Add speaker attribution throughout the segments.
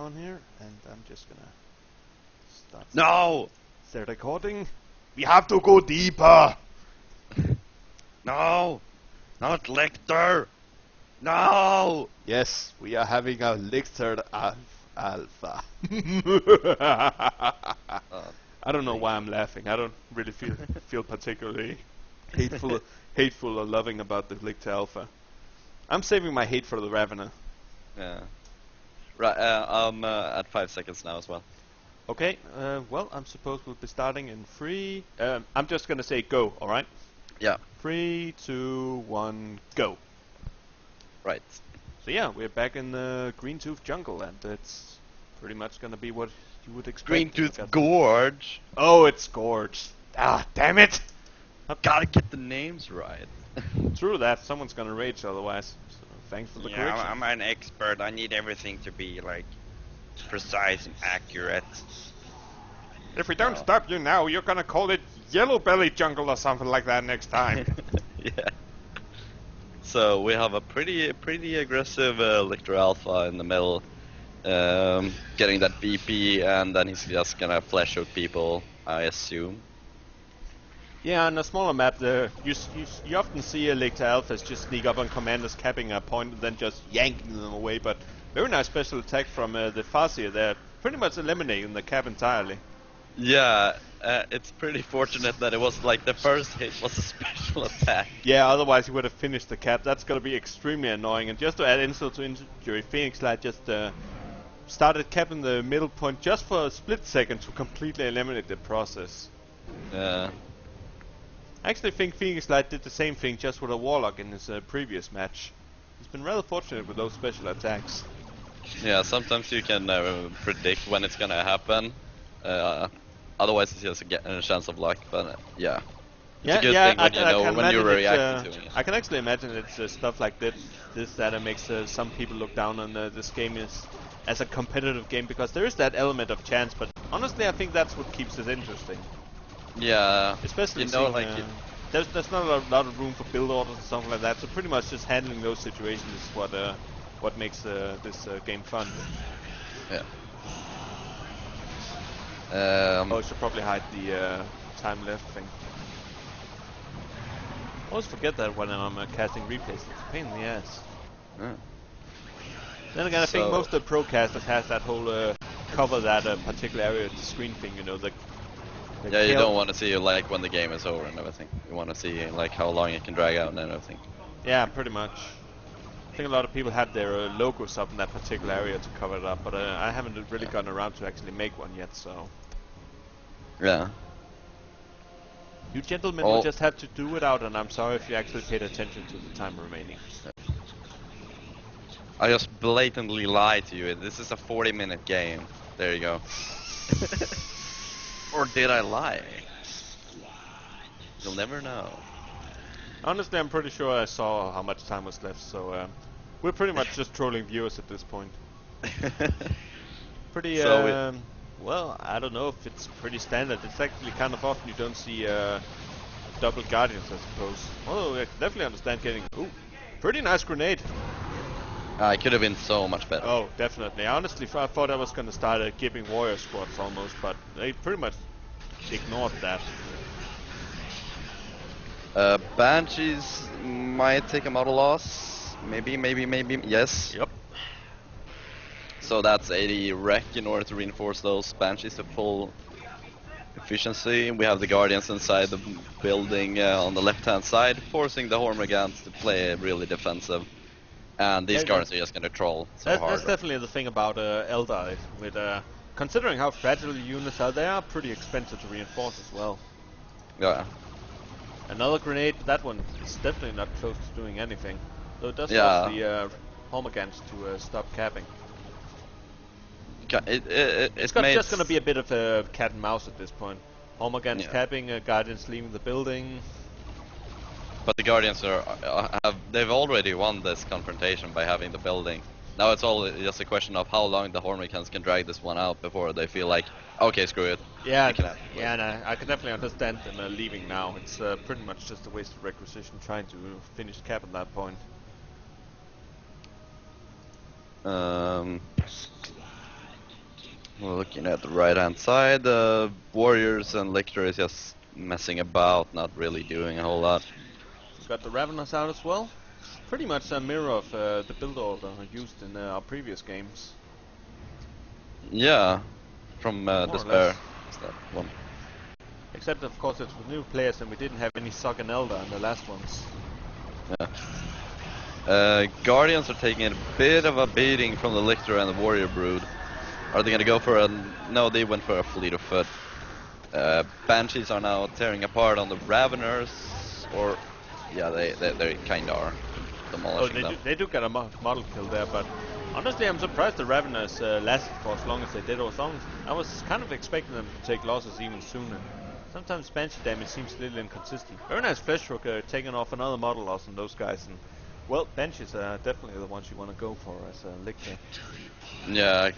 Speaker 1: microphone here, and I'm just gonna start.
Speaker 2: No!
Speaker 1: Is there recording? We have to go deeper!
Speaker 2: No! Not Lecter! No!
Speaker 1: Yes, we are having a Lictor Alpha. I don't know why I'm laughing. I don't really feel particularly hateful or loving about the Lictor Alpha. I'm saving my hate for the Ravener.
Speaker 2: Yeah. Right, I'm at 5 seconds now as well.
Speaker 1: Okay, well, I'm supposed we'll be starting in 3. I'm just gonna say go, alright?
Speaker 2: Yeah.
Speaker 1: 3, 2, 1, go.
Speaker 2: Right.
Speaker 1: So yeah, we're back in the Greentooth jungle, and it's pretty much gonna be what you would expect.
Speaker 2: Greentooth Gorge!
Speaker 1: Oh, it's Gorge. Ah, damn it!
Speaker 2: I've gotta get the names right.
Speaker 1: True that, someone's gonna rage otherwise. So thanks for the correction.
Speaker 2: I'm an expert. I need everything to be, like, precise and accurate.
Speaker 1: If we don't stop you now, you're gonna call it Yellow Belly Jungle or something like that next time.
Speaker 2: Yeah. So we have a pretty aggressive Lictor Alpha in the middle, getting that BP, and then he's just gonna flash out people, I assume.
Speaker 1: Yeah, on a smaller map, you often see a Lictor Alphas just sneak up on commanders, capping a point, and then just yanking them away. But very nice special attack from the Farseer there, pretty much eliminating the cap entirely.
Speaker 2: Yeah, it's pretty fortunate that it was like the first hit was a special attack.
Speaker 1: Yeah, otherwise he would have finished the cap. That's gonna be extremely annoying. And just to add insult to injury, Phoenixlight just started capping the middle point just for a split second to completely eliminate the process.
Speaker 2: Yeah.
Speaker 1: I actually think Phoenixlight did the same thing just with a Warlock in his previous match. He's been rather fortunate with those special attacks.
Speaker 2: Yeah, sometimes you can predict when it's gonna happen. Otherwise it's just a chance of luck, but yeah. It's a good thing when you know when you're reacting to it.
Speaker 1: I can actually imagine it's stuff like this that makes some people look down on this game as a competitive game, because there is that element of chance, but honestly I think that's what keeps it interesting.
Speaker 2: Yeah,
Speaker 1: especially
Speaker 2: you know, like
Speaker 1: there's not a lot of room for build orders and something like that, so pretty much just handling those situations is what makes this game fun.
Speaker 2: Yeah.
Speaker 1: I should probably hide the time left thing. I always forget that when I'm casting replays. It's a pain in the ass. Then again, I think most of the pro casters has that whole cover that particular area of the screen thing, you know.
Speaker 2: Yeah, you don't want to see like when the game is over and everything. You want to see like how long it can drag out and everything.
Speaker 1: Yeah, pretty much. I think a lot of people have their logos up in that particular area to cover it up, but I haven't really gotten around to actually make one yet, so...
Speaker 2: Yeah.
Speaker 1: You gentlemen will just have to do it out, and I'm sorry if you actually paid attention to the time remaining.
Speaker 2: I just blatantly lied to you. This is a 40-minute game. There you go. Or did I lie? You'll never know.
Speaker 1: Honestly, I'm pretty sure I saw how much time was left, so we're pretty much just trolling viewers at this point. Pretty, well, I don't know if it's pretty standard. It's actually kind of often you don't see double Guardians, I suppose. Although I can definitely understand getting... Ooh, pretty nice grenade.
Speaker 2: It could have been so much better.
Speaker 1: Oh, definitely. Honestly, I thought I was going to start giving warrior squads almost, but they pretty much ignored that.
Speaker 2: Banshees might take a model loss. Maybe, yes.
Speaker 1: Yep.
Speaker 2: So that's 80 wreck in order to reinforce those Banshees to full efficiency. We have the Guardians inside the building on the left-hand side, forcing the Hormigans to play really defensive. And these Guardians are just gonna troll so hard.
Speaker 1: That's definitely the thing about Eldar. With considering how fragile the units are, they are pretty expensive to reinforce as well.
Speaker 2: Yeah.
Speaker 1: Another grenade, that one is definitely not close to doing anything. Though it does force the Hormigans to stop capping.
Speaker 2: It's
Speaker 1: just gonna be a bit of a cat and mouse at this point. Hormigans capping, Guardians leaving the building.
Speaker 2: But the Guardians they've already won this confrontation by having the building. Now it's all just a question of how long the Hormigans can drag this one out before they feel like, okay, screw it.
Speaker 1: Yeah, I can definitely understand them leaving now. It's pretty much just a waste of requisition trying to finish cap at that point.
Speaker 2: We're looking at the right hand side, the Warriors and Lictor is just messing about, not really doing a whole lot.
Speaker 1: We've got the Ravenous out as well. Pretty much a mirror of the build order used in our previous games.
Speaker 2: Yeah, from Despair. Is that one?
Speaker 1: Except of course it's with new players and we didn't have any Sog and Elder in the last ones.
Speaker 2: Yeah. Guardians are taking a bit of a beating from the Lictor and the Warrior Brood. Are they gonna go for a... No, they went for a fleet of foot. Banshees are now tearing apart on the Raveners, or... Yeah, they kinda are demolishing them.
Speaker 1: They do get a model kill there, but honestly I'm surprised the Raveners lasted for as long as they did. I was kind of expecting them to take losses even sooner. Sometimes Banshee damage seems a little inconsistent. Very nice Fleshhook taking off another model loss on those guys, and well, Banshees are definitely the ones you want to go for as a Lictor.
Speaker 2: Yeah,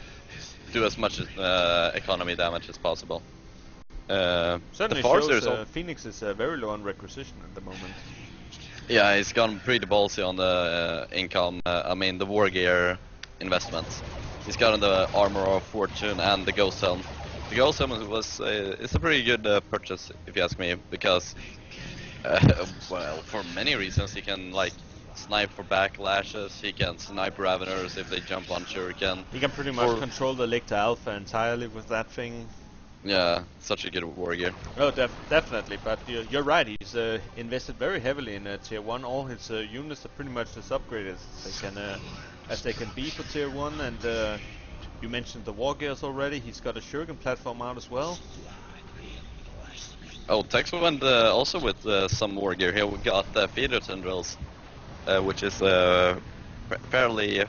Speaker 2: do as much economy damage as possible.
Speaker 1: Certainly shows Phoenix is very low on requisition at the moment.
Speaker 2: Yeah, he's gone pretty ballsy on the income, the war gear investments. He's gotten the Armor of Fortune and the Ghost Helm. The Ghost Helm is a pretty good purchase, if you ask me, because, well, for many reasons, he can, like, snipe for backlashes, he can snipe Raveners if they jump on Shuriken.
Speaker 1: He can pretty much control the Lictor Alpha entirely with that thing.
Speaker 2: Yeah, such a good war gear.
Speaker 1: Oh, definitely, but you're right, he's invested very heavily in Tier 1. All his units are pretty much as upgraded as they can be for Tier 1, and you mentioned the war gears already. He's got a Shuriken platform out as well.
Speaker 2: Oh, Tex went also with some war gear here. We got feeder tendrils, which is fairly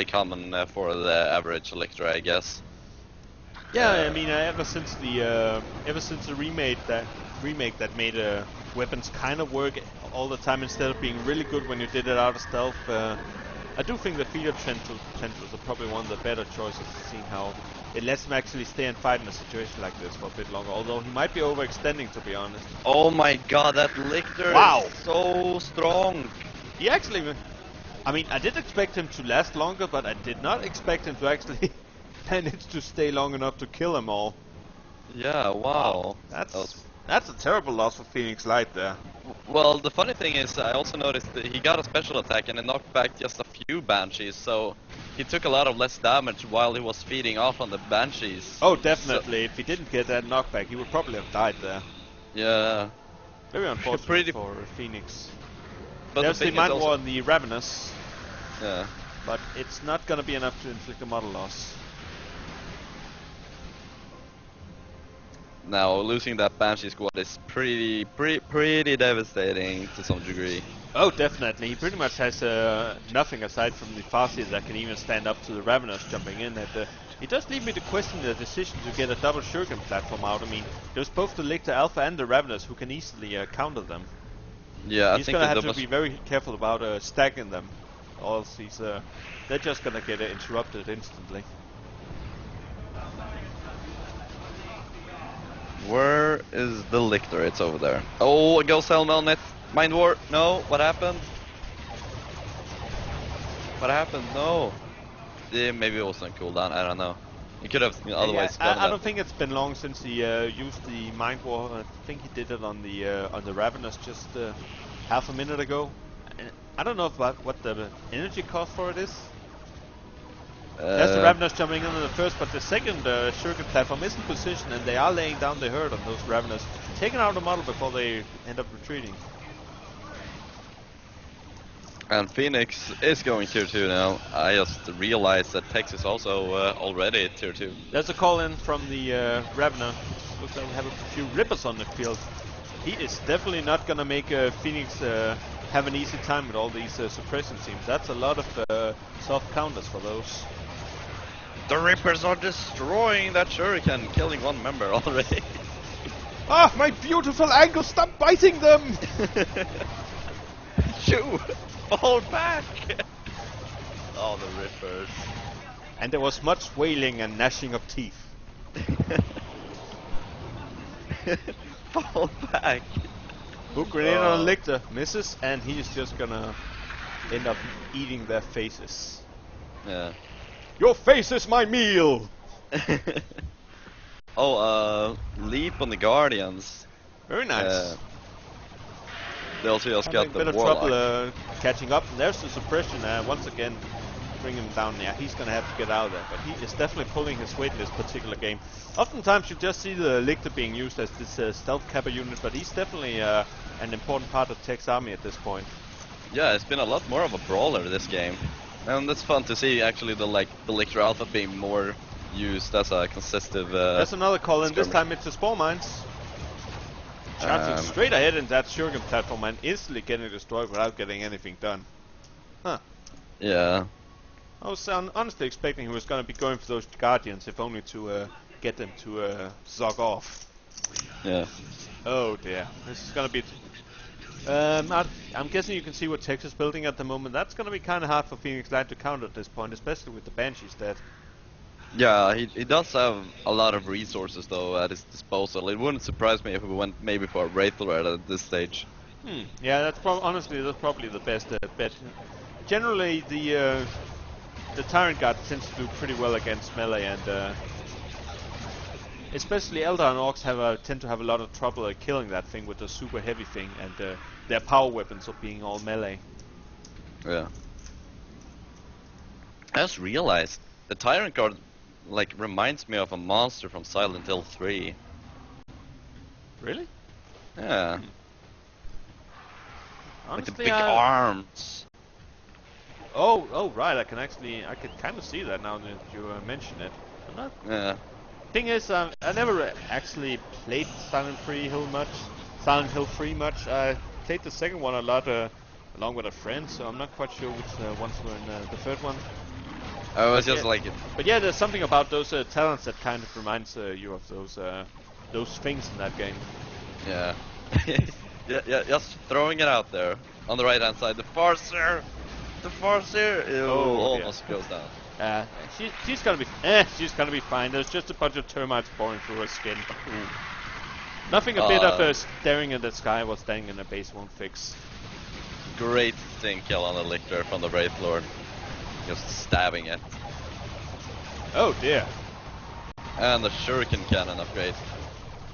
Speaker 2: common for the average Electra, I guess.
Speaker 1: Yeah, I mean, ever since the remake that made weapons kind of work all the time instead of being really good when you did it out of stealth, I do think the feeder tendrils are probably one of the better choices, seeing how it lets him actually stay and fight in a situation like this for a bit longer, although he might be overextending, to be honest.
Speaker 2: Oh my god, that Lictor is so strong!
Speaker 1: He actually... I mean, I did expect him to last longer, but I did not expect him to actually manage to stay long enough to kill them all.
Speaker 2: Yeah, wow.
Speaker 1: That's a terrible loss for Phoenixlight there.
Speaker 2: Well, the funny thing is, I also noticed that he got a special attack and it knocked back just a few Banshees, so he took a lot of less damage while he was feeding off on the Banshees.
Speaker 1: Oh, definitely. If he didn't get that knockback, he would probably have died there.
Speaker 2: Yeah.
Speaker 1: Very unfortunate for Phoenix.
Speaker 2: But
Speaker 1: there's the Mind War and the Ravenous.
Speaker 2: Yeah.
Speaker 1: But it's not gonna be enough to inflict a model loss.
Speaker 2: Now, losing that Banshee squad is pretty devastating to some degree.
Speaker 1: Oh, definitely. He pretty much has nothing aside from the Farseer that can even stand up to the Ravenous jumping in. It does leave me to question the decision to get a double Shuriken platform out. I mean, there's both the Lictor Alpha and the Ravenous who can easily counter them.
Speaker 2: Yeah,
Speaker 1: he's gonna have to be very careful about stacking them, or else they're just gonna get interrupted instantly.
Speaker 2: Where is the Lictor? It's over there. Oh, a Ghost Helm on it. Mind War. No, what happened? What happened? No. Yeah, maybe it was on cooldown. I don't know. You could have otherwise.
Speaker 1: Yeah, I don't think it's been long since he used the Mind War. I think he did it on the Ravenous just half a minute ago. I don't know about what the energy cost for it is. There's the Ravenous jumping in on the first, but the second Shuriken platform is in position, and they are laying down the herd on those Ravenous, taking out the model before they end up retreating.
Speaker 2: And Phoenix is going tier 2 now. I just realized that Tex is also already tier 2.
Speaker 1: There's a call in from the Ravener. Looks like we have a few rippers on the field. He is definitely not gonna make Phoenix have an easy time with all these suppression teams. That's a lot of soft counters for those.
Speaker 2: The Rippers are destroying that Shuriken, killing one member already.
Speaker 1: Ah, my beautiful ankle! Stop biting them!
Speaker 2: Shoo! Fall back! Oh, the Rippers.
Speaker 1: And there was much wailing and gnashing of teeth.
Speaker 2: Fall back!
Speaker 1: Hook grenade on Lictor misses, and he's just gonna end up eating their faces.
Speaker 2: Yeah.
Speaker 1: Your face is my meal!
Speaker 2: Oh, leap on the Guardians.
Speaker 1: Very nice.
Speaker 2: They also just
Speaker 1: Having
Speaker 2: got
Speaker 1: a
Speaker 2: the
Speaker 1: bit of
Speaker 2: Warlock.
Speaker 1: trouble catching up. And there's the suppression. Once again, bring him down. Yeah, he's gonna have to get out of there. But he is definitely pulling his weight in this particular game. Oftentimes you just see the Lictor being used as this stealth capper unit, but he's definitely an important part of Tech's army at this point.
Speaker 2: Yeah, it's been a lot more of a brawler this game, and it's fun to see actually the Lictor Alpha being more used as a consistent.
Speaker 1: There's another call in. This time it's the Spore Mines. Charging straight ahead in that Shuriken platform and instantly getting destroyed without getting anything done. Huh.
Speaker 2: Yeah.
Speaker 1: I was honestly expecting he was going to be going for those Guardians, if only to get them to zog off.
Speaker 2: Yeah.
Speaker 1: Oh dear. This is going to be... I'm guessing you can see what Tex is building at the moment. That's going to be kind of hard for Phoenixlight to counter at this point, especially with the Banshees dead.
Speaker 2: Yeah, he does have a lot of resources though at his disposal. It wouldn't surprise me if we went maybe for a Wraith Lord at this stage.
Speaker 1: Yeah, that's honestly that's probably the best bet. Generally, the Tyrant Guard tends to do pretty well against melee, and especially Eldar and Orcs tend to have a lot of trouble killing that thing with the super heavy thing, and their power weapons of being all melee.
Speaker 2: Yeah. I just realized the Tyrant Guard reminds me of a monster from Silent Hill 3.
Speaker 1: Really?
Speaker 2: Yeah.
Speaker 1: Honestly,
Speaker 2: like the big arms.
Speaker 1: Oh, right. I can kind of see that now that you mention it.
Speaker 2: Yeah.
Speaker 1: Thing is, I never actually played Silent Hill much. I played the second one a lot along with a friend, so I'm not quite sure which ones were in the third one.
Speaker 2: I was just like it.
Speaker 1: But yeah, there's something about those talents that kind of reminds you of those things in that game.
Speaker 2: Yeah. yeah, just throwing it out there. On the right hand side, the Farseer! Almost goes down.
Speaker 1: She's gonna be fine. There's just a bunch of termites boring through her skin. Nothing a bit of staring at the sky while standing in a base won't fix.
Speaker 2: Great thing kill on the Lictor from the Wraith Lord. Just stabbing it.
Speaker 1: Oh dear.
Speaker 2: And the Shuriken Cannon upgrade.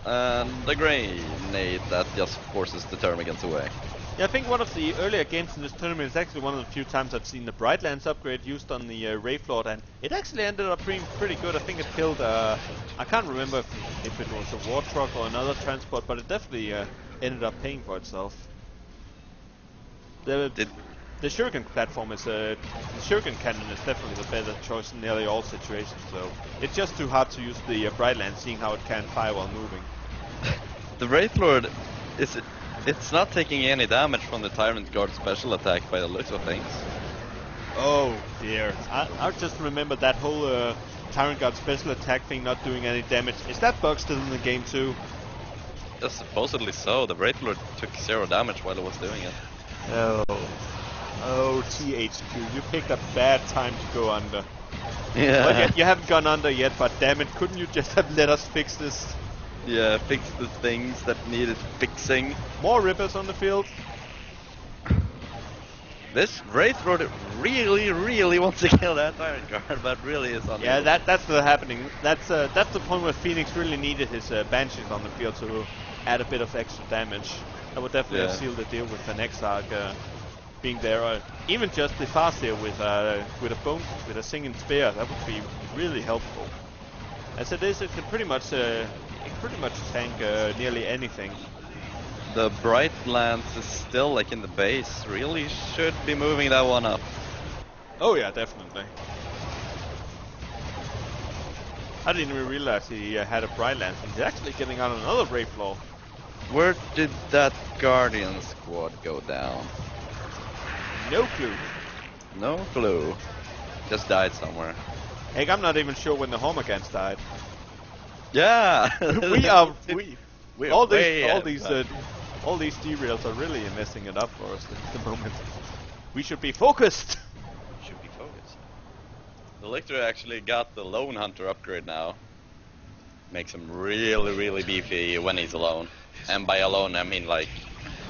Speaker 2: And the grenade that just forces the Termagants away.
Speaker 1: Yeah, I think one of the earlier games in this tournament is actually one of the few times I've seen the Brightlands upgrade used on the Wraith Lord, and it actually ended up being pretty good. I think it killed, I can't remember if it was a war truck or another transport, but it definitely ended up paying for itself. The Shuriken platform is the Shuriken Cannon is definitely the better choice in nearly all situations, so it's just too hard to use the Brightlands, seeing how it can fire while moving.
Speaker 2: The Wraith Lord it's not taking any damage from the Tyrant Guard special attack by the looks of things.
Speaker 1: Oh dear. I just remember that whole Tyrant Guard special attack thing not doing any damage. Is that bug still in the game too?
Speaker 2: Just supposedly so. The Wraith Lord took 0 damage while it was doing it.
Speaker 1: Oh, THQ, you picked a bad time to go under.
Speaker 2: Yeah.
Speaker 1: Well, you haven't gone under yet, but damn it, couldn't you just have let us fix this?
Speaker 2: Yeah, fix the things that needed fixing.
Speaker 1: More Rippers on the field.
Speaker 2: This Wraith Lord really wants to kill that Tyrant Guard, but really is on.
Speaker 1: Yeah, that's not happening. That's the point where Phoenix really needed his Banshees on the field to add a bit of extra damage. That would definitely have sealed the deal with the next arc being there, or even just the Farseer with a singing spear. That would be really helpful. As it is, it can pretty much tank nearly anything.
Speaker 2: The Brightlands is still in the base. Really should be moving that one up.
Speaker 1: Oh yeah, definitely. I didn't even realize he had a Brightlands. He's actually getting on another Wraith Lord.
Speaker 2: Where did that Guardian squad go down?
Speaker 1: No clue.
Speaker 2: No clue. Just died somewhere.
Speaker 1: Heck, I'm not even sure when the Homagans died.
Speaker 2: Yeah.
Speaker 1: All these derails are really messing it up for us at the moment. We should be focused.
Speaker 2: The Lictor actually got the Lone Hunter upgrade now. Makes him really beefy when he's alone. And by alone I mean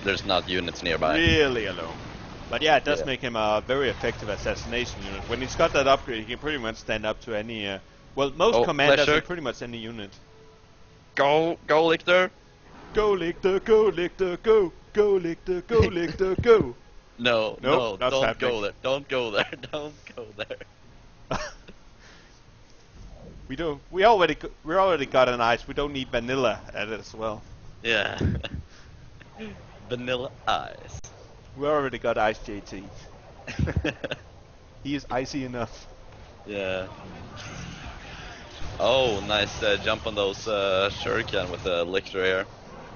Speaker 2: there's not units nearby.
Speaker 1: Really alone. But yeah, it does make him a very effective assassination unit. When he's got that upgrade, he can pretty much stand up to any Well, most commanders
Speaker 2: pleasure.
Speaker 1: and pretty much any unit.
Speaker 2: Go Lictor.
Speaker 1: Go Lictor, go Lictor, go! Go Lictor, go Lictor, go!
Speaker 2: No,
Speaker 1: Nope,
Speaker 2: no,
Speaker 1: not
Speaker 2: don't
Speaker 1: happening.
Speaker 2: go there. Don't go there. Don't go there.
Speaker 1: We already got an ice. We don't need vanilla at it as well.
Speaker 2: Yeah. Vanilla Ice.
Speaker 1: We already got ice JT. He is icy enough.
Speaker 2: Yeah. Oh, nice jump on those shuriken with the Lictor here.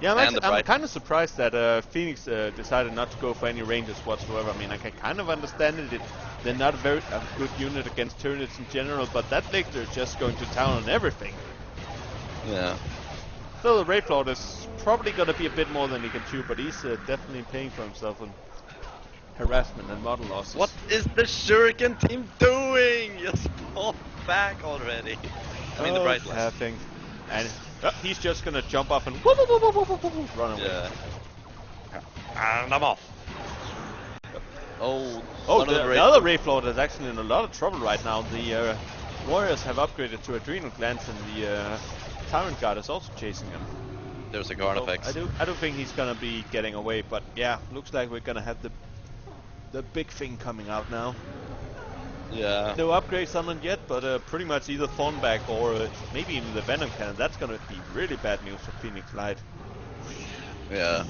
Speaker 1: Yeah,
Speaker 2: And the
Speaker 1: I'm
Speaker 2: bright-
Speaker 1: kind of surprised that Phoenix decided not to go for any ranges whatsoever. I mean, I can kind of understand it. They're not a good unit against Tyranids in general, but that Lictor is just going to town on everything.
Speaker 2: Yeah.
Speaker 1: So the Wraithlord is probably going to be a bit more than he can chew, but he's definitely paying for himself on harassment and model losses.
Speaker 2: What is the shuriken team doing? Just fall back already. I mean, the bright light.
Speaker 1: Having, and he's just going to jump up and run away.
Speaker 2: Yeah. And I'm off. Oh,
Speaker 1: the other Wraithlord is actually in a lot of trouble right now. The warriors have upgraded to Adrenal Glands, and the Tyrant Guard is also chasing him.
Speaker 2: There's a Carnifex.
Speaker 1: I don't think he's gonna be getting away, but yeah, looks like we're gonna have the big thing coming out now.
Speaker 2: Yeah.
Speaker 1: No upgrades on it yet, but pretty much either Thornback or maybe even the Venom Cannon. That's gonna be really bad news for Phoenixlight.
Speaker 2: Yeah.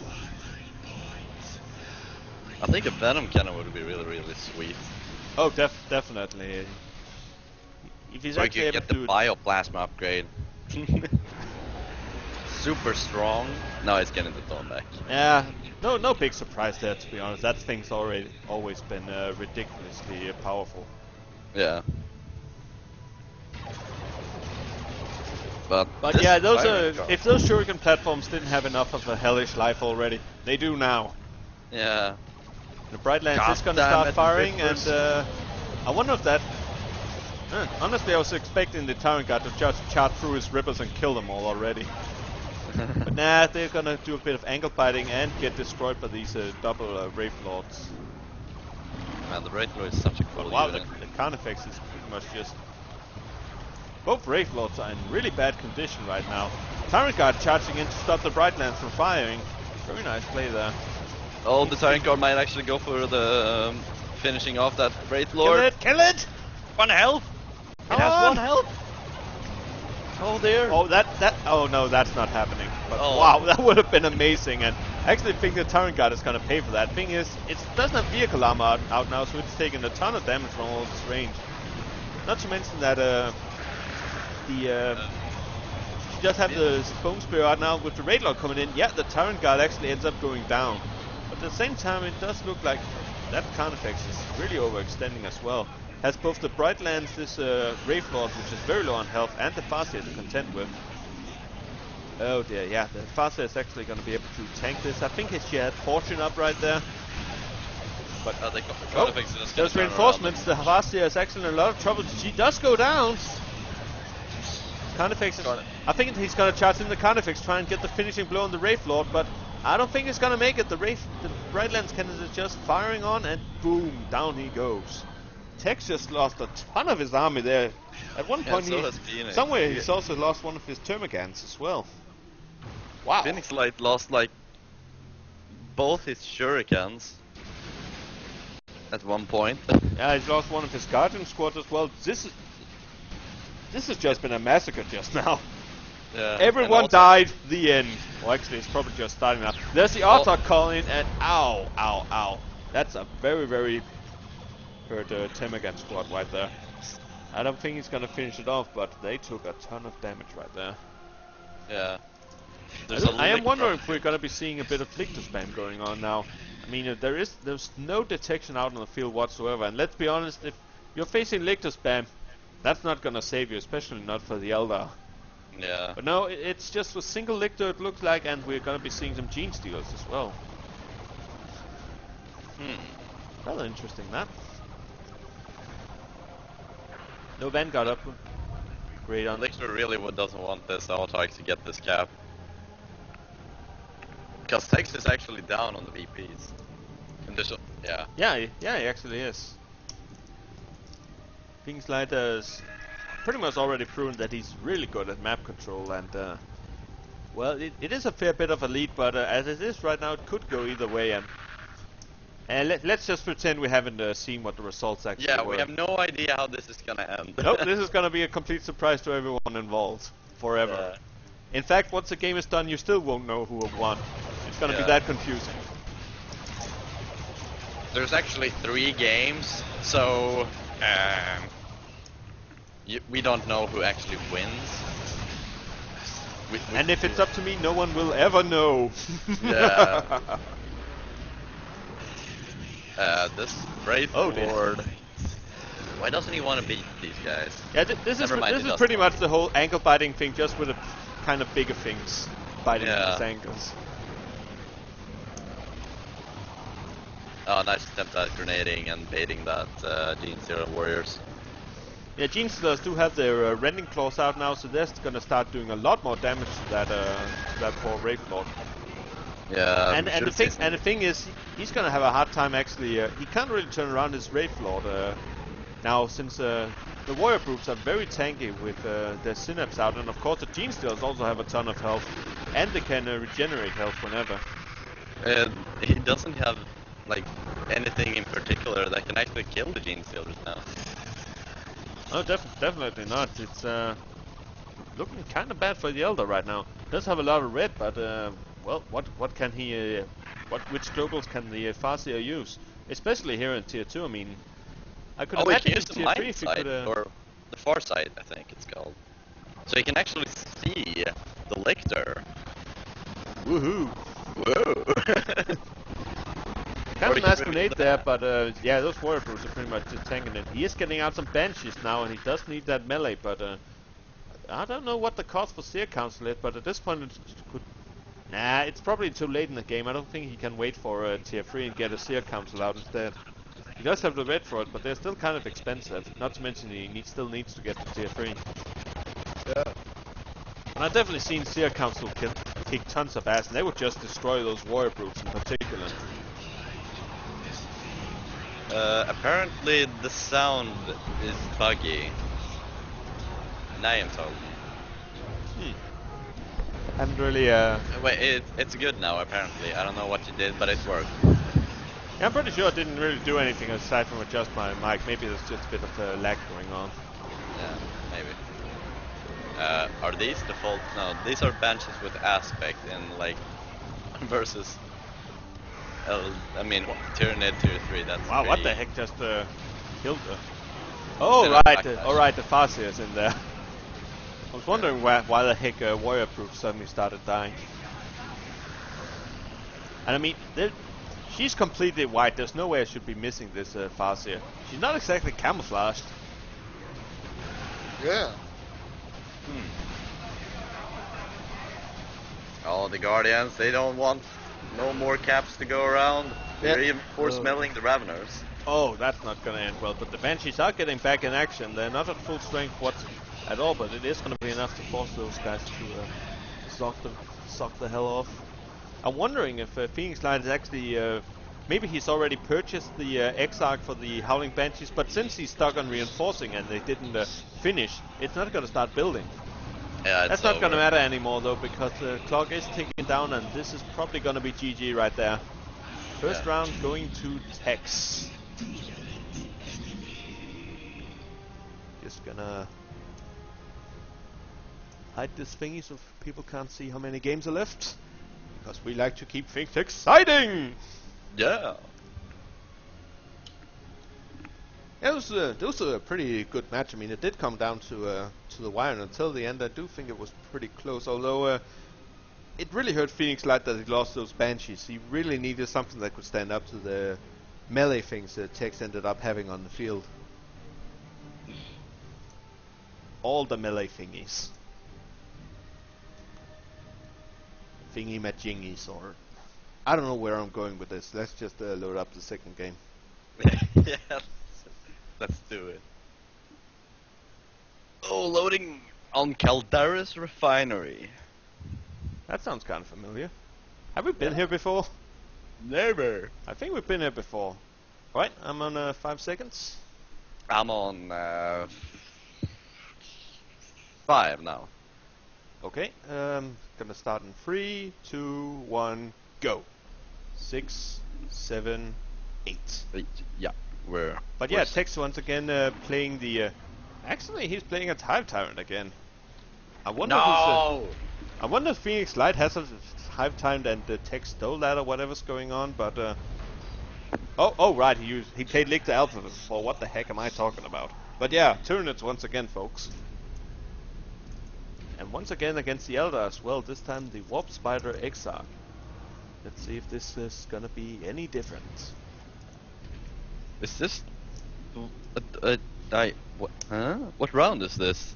Speaker 2: I think a Venom Cannon would be really, really sweet.
Speaker 1: Oh, definitely. If he's
Speaker 2: So we
Speaker 1: actually
Speaker 2: could
Speaker 1: able
Speaker 2: get
Speaker 1: to
Speaker 2: the Bioplasma upgrade. Super strong. Now it's getting the Thornback.
Speaker 1: Yeah, no big surprise there, to be honest. That thing's always been ridiculously powerful.
Speaker 2: Yeah. But
Speaker 1: yeah, if those Shuriken platforms didn't have enough of a hellish life already, they do now.
Speaker 2: Yeah.
Speaker 1: The Brightlands
Speaker 2: God
Speaker 1: is gonna
Speaker 2: damn
Speaker 1: start
Speaker 2: it,
Speaker 1: firing,
Speaker 2: Rippers.
Speaker 1: and I wonder if that. Honestly, I was expecting the Tyrant Guard to just charge through his rippers and kill them all already. But nah, they're gonna do a bit of angle biting and get destroyed by these double Wraithlords.
Speaker 2: Man, the Wraithlord is such a cool
Speaker 1: Wow,
Speaker 2: unit.
Speaker 1: the Carnifex is pretty much just. Both Wraithlords are in really bad condition right now. Tyrant Guard charging in to stop the Brightlands from firing. Very nice play there.
Speaker 2: Oh, the Tyrant Guard might actually go for the finishing off that Wraithlord.
Speaker 1: Kill it!
Speaker 2: 1 health! It
Speaker 1: Come
Speaker 2: has
Speaker 1: on!
Speaker 2: 1 health! Oh dear!
Speaker 1: Oh no, that's not happening. But
Speaker 2: Oh.
Speaker 1: wow, that would have been amazing, and I actually think the Tyrant Guard is gonna pay for that. Thing is, it doesn't have vehicle armor out now, so it's taking a ton of damage from all this range. Not to mention that you just have the Bone Spear out now with the Wraithlord coming in. Yeah, the Tyrant Guard actually ends up going down. But at the same time, it does look like that Carnifex is really overextending as well. Has both the Brightlands, this Wraithlord, which is very low on health, and the Farseer to contend with. Oh dear, yeah, the Farseer is actually going to be able to tank this. I think she had Fortune up right there. But
Speaker 2: the Carnifex is just gonna
Speaker 1: those
Speaker 2: turn
Speaker 1: reinforcements, the Farseer is actually in a lot of trouble. She does go down. Carnifex is, I think he's going to charge in the Carnifex, try and get the finishing blow on the Wraithlord, but I don't think he's going to make it. The Brightlands cannon is just firing on, and boom, down he goes. Tex just lost a ton of his army there. At one point,
Speaker 2: so has Phoenix.
Speaker 1: somewhere he's also lost one of his Termagants as well. Wow.
Speaker 2: Phoenixlight lost like both his shurikens at one point.
Speaker 1: Yeah, he's lost one of his Guardian squads as well. This has just been a massacre just now.
Speaker 2: Yeah.
Speaker 1: Everyone died. The end. Well, actually, it's probably just starting now. There's the Autarch calling, and ow, ow, ow. That's a very, very hurt Termagant squad right there. I don't think he's gonna finish it off, but they took a ton of damage right there.
Speaker 2: Yeah.
Speaker 1: I am wondering if we're gonna be seeing a bit of Lictor spam going on now. I mean, there's no detection out on the field whatsoever, and let's be honest, if you're facing Lictor spam, that's not gonna save you, especially not for the Eldar.
Speaker 2: Yeah.
Speaker 1: But no, it's just a single Lictor it looks like, and we're gonna be seeing some Gene Stealers as well. Rather interesting, that. No Vanguard up. Great on.
Speaker 2: Lictor really doesn't want this Autarch to get this cap. Because Tex is actually down on the VPs. And there's
Speaker 1: Yeah, he actually is. Phoenixlight is pretty much already proven that he's really good at map control, and well, it is a fair bit of a lead, but as it is right now, it could go either way. And let's just pretend we haven't seen what the results actually were.
Speaker 2: Yeah, we have no idea how this is gonna end.
Speaker 1: Nope, this is gonna be a complete surprise to everyone involved, forever.
Speaker 2: Yeah.
Speaker 1: In fact, once the game is done, you still won't know who have won. It's gonna be that confusing.
Speaker 2: There's actually 3 games, so we don't know who actually wins.
Speaker 1: And if it's up to me, no one will ever know.
Speaker 2: Yeah. This Wraith Lord. Why doesn't he want to beat these guys?
Speaker 1: Yeah, this is pretty much the whole ankle biting thing, just with a kind of bigger things biting his ankles.
Speaker 2: Oh, nice attempt at grenading and baiting that Gene Zero Warriors.
Speaker 1: Yeah, Gene Stealers do have their rending claws out now, so they're gonna start doing a lot more damage to that poor Wraith Lord.
Speaker 2: Yeah,
Speaker 1: and the thing is, he's gonna have a hard time actually. He can't really turn around his Wraith Lord now, since the warrior brutes are very tanky with their synapse out, and of course the Gene Stealers also have a ton of health, and they can regenerate health whenever.
Speaker 2: He doesn't have like anything in particular that can actually kill the Gene Stealers now.
Speaker 1: Oh, definitely not. It's looking kind of bad for the Elder right now. Does have a lot of red, but well, what can he? Which globals can the Farseer use? Especially here in Tier 2. I mean, I could imagine in Tier 3 if you could.
Speaker 2: Or the far side, I think it's called. So you can actually see the Lictor.
Speaker 1: Woohoo!
Speaker 2: Whoa!
Speaker 1: Kind of nice grenade there, but yeah, those warrior brutes are pretty much just tanking it. He is getting out some banshees now, and he does need that melee, but I don't know what the cost for Seer Council is, but at this point it could... Nah, it's probably too late in the game. I don't think he can wait for Tier 3 and get a Seer Council out instead. He does have the red for it, but they're still kind of expensive. Not to mention he still needs to get to Tier 3.
Speaker 2: Yeah.
Speaker 1: And I've definitely seen Seer Council kick tons of ass, and they would just destroy those warrior brutes in particular.
Speaker 2: Apparently the sound is buggy. Naaium told me.
Speaker 1: Haven't really
Speaker 2: Wait, it's good now apparently. I don't know what you did, but it worked.
Speaker 1: Yeah, I'm pretty sure I didn't really do anything aside from adjust my mic. Maybe there's just a bit of lag going on.
Speaker 2: Yeah, maybe. Are these default? No, these are benches with aspect in like versus. I mean, Tourney Tier 3. That's
Speaker 1: wow.
Speaker 2: really...
Speaker 1: What the heck just killed her? Oh right, the Farseer is in there. I was wondering why the heck warrior brute suddenly started dying. And I mean, she's completely white. There's no way I should be missing this Farseer. She's not exactly camouflaged.
Speaker 3: Yeah.
Speaker 2: Oh, the Guardians, they don't want no more caps to go around. They're even smelling the Raveners.
Speaker 1: Oh, that's not gonna end well. But the Banshees are getting back in action. They're not at full strength at all, but it is gonna be enough to force those guys to sock the hell off. I'm wondering if Phoenixlight is actually maybe he's already purchased the Exarch for the Howling Banshees, but since he's stuck on reinforcing and they didn't finish, it's not gonna start building.
Speaker 2: Yeah,
Speaker 1: that's not gonna matter anymore though, because the clock is ticking down, and this is probably gonna be GG right there. First round going to Tex. Just gonna hide this thingy so people can't see how many games are left, because we like to keep things exciting.
Speaker 2: Yeah.
Speaker 1: Yeah, it was a pretty good match. I mean, it did come down to the wire, and until the end, I do think it was pretty close. Although it really hurt Phoenixlight that he lost those Banshees. He really needed something that could stand up to the melee things that Tex ended up having on the field. All the melee thingies. Thingy-majingies, or... I don't know where I'm going with this. Let's just load up the second game.
Speaker 2: Yeah, let's do it. Oh, loading on Caeltos Refinery.
Speaker 1: That sounds kind of familiar. Have we been here before?
Speaker 2: Never.
Speaker 1: I think we've been here before. Right, I'm on 5 seconds.
Speaker 2: I'm on 5 now.
Speaker 1: Okay, gonna start in 3, 2, 1, go. 6, 7, 8.
Speaker 2: Yeah, we're...
Speaker 1: But yeah, Tex once again playing the... actually, he's playing a Hive Tyrant again. I wonder I wonder if Phoenixlight has a Hive Tyrant and Tex stole that or whatever's going on, but... Oh, right, he played Lictor Alpha for what the heck am I talking about? But yeah, Tyranids once again, folks. And once again against the Elder as well, this time the Warp Spider Exarch. Let's see if this is gonna be any different.
Speaker 2: Is this... what? Huh? What round is this?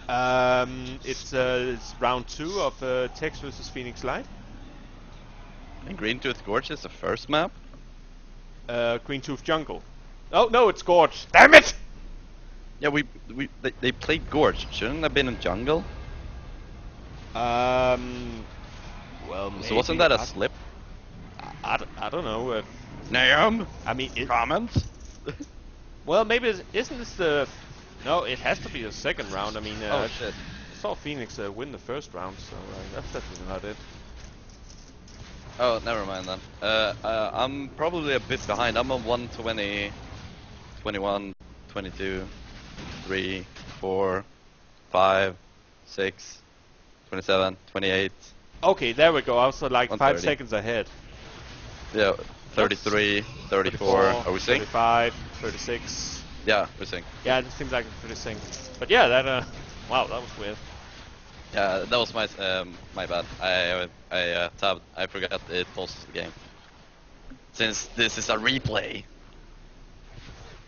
Speaker 1: It's round 2 of Tex vs Phoenixlight.
Speaker 2: And Green Tooth Gorge is the first map?
Speaker 1: Green Tooth Jungle. Oh no, it's Gorge. Damn it!
Speaker 2: Yeah, they played Gorge. Shouldn't it have been in Jungle?
Speaker 1: Well, maybe.
Speaker 2: So wasn't that a slip?
Speaker 1: I don't know.
Speaker 2: Naaium?
Speaker 1: I mean,
Speaker 2: Comments?
Speaker 1: well, maybe isn't this the... No, it has to be the second round. I mean,
Speaker 2: oh shit.
Speaker 1: I saw Phoenix win the first round, so that's definitely not it.
Speaker 2: Oh, never mind then. I'm probably a bit behind. I'm on 120, 21, 22, 3, 4, 5, 6, 27, 28.
Speaker 1: Okay, there we go. I was like 5 seconds ahead.
Speaker 2: Yeah, 33, 34. Are we synced?
Speaker 1: 35, 36.
Speaker 2: Yeah, we're synced.
Speaker 1: Yeah, it seems like we're pretty synced. But yeah, that wow, that was weird.
Speaker 2: Yeah, that was my bad. I tabbed. I forgot it pauses the game. Since this is a replay.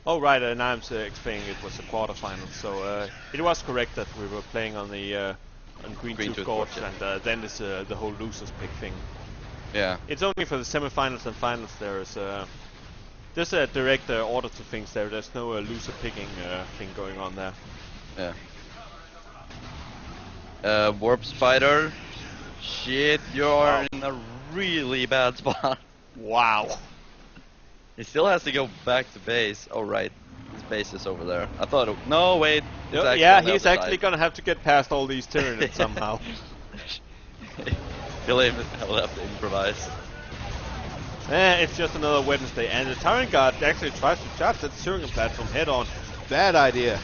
Speaker 1: Oh right, Naaium's explaining it was a quarterfinal, so it was correct that we were playing on the on Green Tooth Gorge, and then there's the whole losers pick thing.
Speaker 2: Yeah.
Speaker 1: It's only for the semifinals and finals. There's a direct order to things there. There's no loser picking thing going on there.
Speaker 2: Yeah. Warp Spider. Shit, you're in a really bad spot.
Speaker 1: Wow.
Speaker 2: He still has to go back to base. Oh right, his base is over there. I thought no, wait.
Speaker 1: Yeah, he's actually gonna have to get past all these Tyranids somehow.
Speaker 2: He'll have to improvise.
Speaker 1: It's just another Wednesday, and the Tyrant Guard actually tries to charge that Tyraniid platform head on. Bad idea.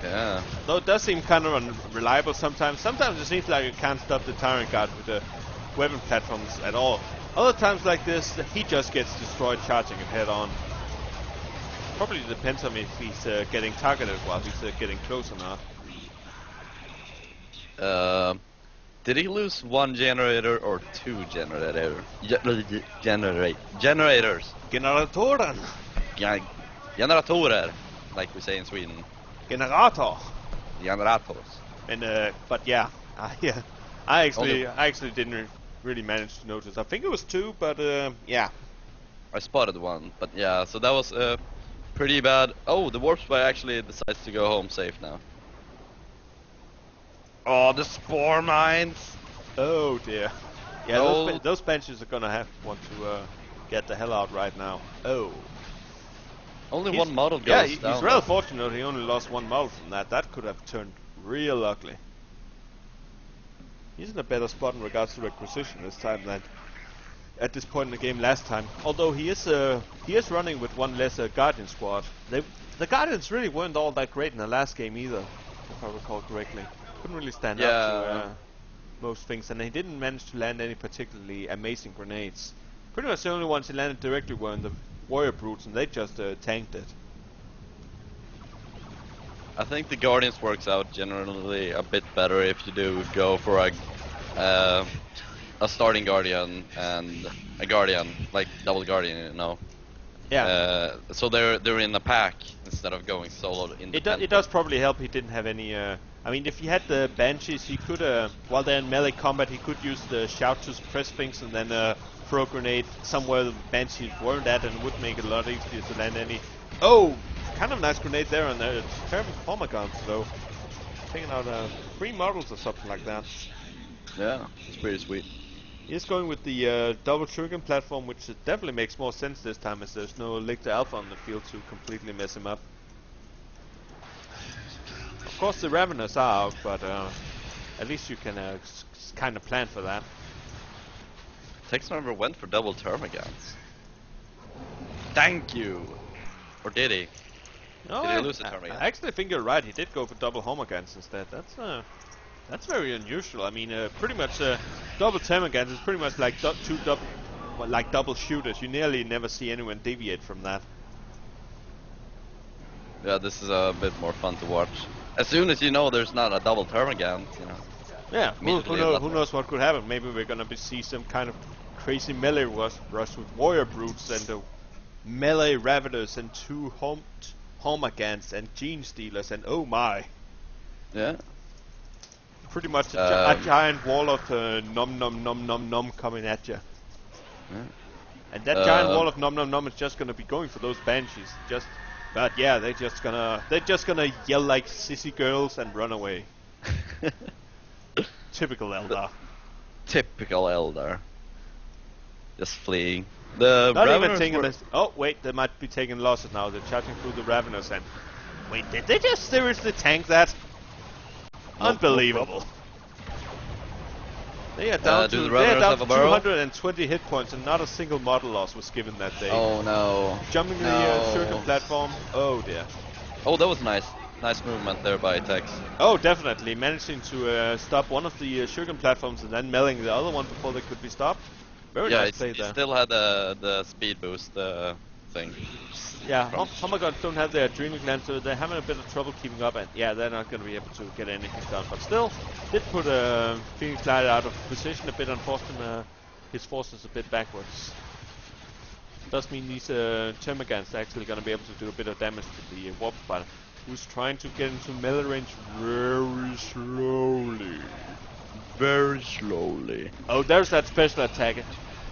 Speaker 2: Yeah.
Speaker 1: Though it does seem kind of unreliable sometimes. Sometimes it seems like it can't stop the Tyrant Guard with the weapon platforms at all. Other times like this, he just gets destroyed charging it head on. Probably depends on if he's getting targeted while he's getting close or not.
Speaker 2: Did he lose one generator or two generators? Generators.
Speaker 1: Generatoren.
Speaker 2: Generatorer, like we say in Sweden.
Speaker 1: Generator.
Speaker 2: Generators.
Speaker 1: And but yeah, I actually didn't really manage to notice. I think it was 2, but yeah.
Speaker 2: I spotted one, but yeah. So that was pretty bad. Oh, the Warp Spy actually decides to go home safe now. Oh, the Spore Mines!
Speaker 1: Oh dear. Yeah,
Speaker 2: Oh.
Speaker 1: those benches are gonna want to get the hell out right now. Oh.
Speaker 2: Only one model goes
Speaker 1: down.
Speaker 2: down.
Speaker 1: Yeah, he's rather fortunate he only lost one model from that. That could have turned real ugly. He's in a better spot in regards to requisition this time than at this point in the game last time. Although he is running with one less Guardian squad. The Guardians really weren't all that great in the last game either, if I recall correctly. Couldn't really stand up to most things, and he didn't manage to land any particularly amazing grenades. Pretty much the only ones he landed directly were in the Warrior Brutes, and they just tanked it.
Speaker 2: I think the Guardians works out generally a bit better if you do go for a starting Guardian and a Guardian, like double Guardian, you know.
Speaker 1: Yeah.
Speaker 2: So they're in a pack instead of going solo.
Speaker 1: It does probably help he didn't have any. I mean, if he had the Banshees, he could, while they're in melee combat, he could use the Shout to suppress things and then throw a grenade somewhere the Banshees weren't at, and would make it a lot easier to land any. Oh, kind of nice grenade there, and it's terrible performer guns, though. Taking out 3 models or something like that.
Speaker 2: Yeah, it's pretty sweet.
Speaker 1: He's going with the double Shuriken platform, which definitely makes more sense this time, as there's no Lictor Alpha on the field to completely mess him up. Of course, the Ravenous are out, but at least you can kind of plan for that.
Speaker 2: Tex remember went for double Termagants. Thank you! Or did he?
Speaker 1: No,
Speaker 2: Did he lose the Termagant?
Speaker 1: I actually think you're right. He did go for double Homagants instead. That's very unusual. I mean, pretty much double Termagants is pretty much like double shooters. You nearly never see anyone deviate from that.
Speaker 2: Yeah, this is a bit more fun to watch. As soon as you know there's not a double Termagant, you know.
Speaker 1: Yeah, who knows what could happen? Maybe we're gonna see some kind of crazy melee rush with Warrior Brutes and melee Ravenous and 2 Homagants and Gene Stealers and oh my.
Speaker 2: Yeah.
Speaker 1: Pretty much a giant wall of nom nom nom nom nom coming at you.
Speaker 2: Yeah.
Speaker 1: And that giant wall of nom nom nom is just gonna be going for those Banshees. But yeah, they're just gonna yell like sissy girls and run away. Typical Eldar.
Speaker 2: Typical Eldar. Just fleeing. The
Speaker 1: Not even
Speaker 2: Ravenous
Speaker 1: taking this. Oh wait, they might be taking losses now. They're charging through the Ravenous and wait, did they just seriously tank that? Unbelievable. They are down to 220 hit points and not a single model loss was given that day.
Speaker 2: Oh no.
Speaker 1: Jumping the circle platform. Oh dear.
Speaker 2: Oh, that was nice. Nice movement there by Tex.
Speaker 1: Oh, definitely. Managing to stop one of the Shuriken platforms and then melling the other one before they could be stopped. Very nice play there.
Speaker 2: It still had the speed boost thing.
Speaker 1: Yeah, Homagons don't have their adrenal glands, so they're having a bit of trouble keeping up, and yeah, they're not going to be able to get anything done. But still, did put Phoenixlight out of position a bit and forced him, his forces a bit backwards. Does mean these Termagants are actually going to be able to do a bit of damage to the Warp Spider, who's trying to get into melee range very slowly.
Speaker 2: Very slowly.
Speaker 1: Oh, there's that special attack.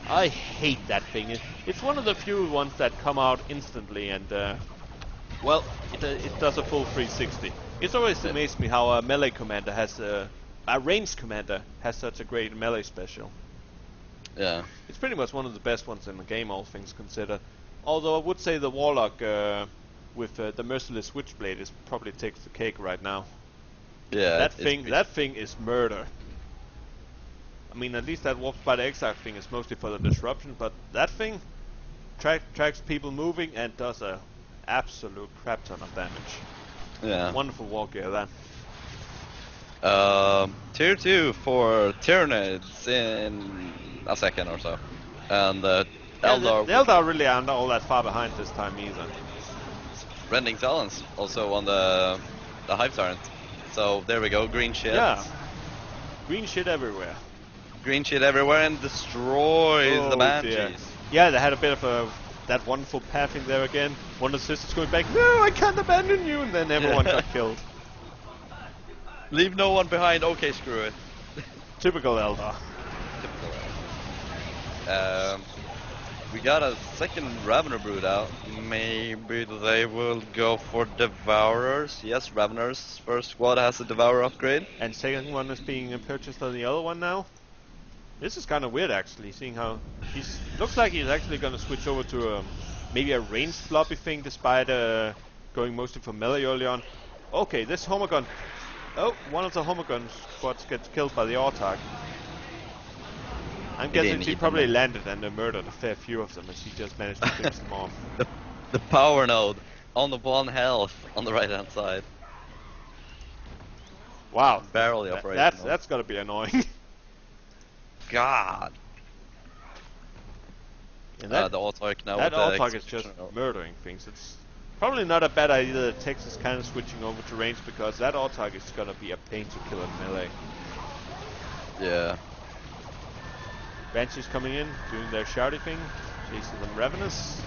Speaker 1: I hate that thing. It's one of the few ones that come out instantly and, well, it does a full 360. It's always amazed me how a melee commander has, a ranged commander has such a great melee special.
Speaker 2: Yeah.
Speaker 1: It's pretty much one of the best ones in the game, all things considered. Although I would say the Warlock with the Merciless Switchblade is probably takes the cake right now.
Speaker 2: Yeah.
Speaker 1: That thing is murder. I mean, at least that Warp Spider Exarch thing is mostly for the disruption, but that thing tracks people moving and does a absolute crap ton of damage.
Speaker 2: Yeah.
Speaker 1: Wonderful war gear, that.
Speaker 2: Tier 2 for Tyranids in a second or so. And Eldar...
Speaker 1: The Eldar really aren't all that far behind this time either.
Speaker 2: Rending Talons also on the Hive Tyrant. So there we go, green shit.
Speaker 1: Yeah. Green shit everywhere.
Speaker 2: Green shit everywhere and destroys the Banshees.
Speaker 1: Dear. Yeah, they had a bit of that wonderful pathing there again. One of the sisters going back, no, I can't abandon you, and then everyone got killed.
Speaker 2: Leave no one behind, okay, screw it.
Speaker 1: Typical Eldar.
Speaker 2: Typical Eldar. We got a second Ravener brood out. Maybe they will go for Devourers. Yes, Ravener's first squad has a Devourer upgrade.
Speaker 1: And second one is being purchased on the other one now. This is kind of weird, actually, seeing how looks like he's actually going to switch over to maybe a ranged floppy thing, despite going mostly for melee early on. Okay, this Homagon. Oh, one of the Homagon squads gets killed by the Autarch. I'm guessing he probably landed and murdered a fair few of them, as he just managed to finish them off.
Speaker 2: The power node on the 1 health on the right hand side.
Speaker 1: Wow,
Speaker 2: barely operational.
Speaker 1: That's got to be annoying.
Speaker 2: God.
Speaker 1: And the
Speaker 2: Autarch now.
Speaker 1: That Autarch is just murdering things. It's probably not a bad idea that Tex is kind of switching over to range, because that Autarch is gonna be a pain to kill in melee.
Speaker 2: Yeah.
Speaker 1: Banshees coming in, doing their shouty thing, chasing them Ravenous.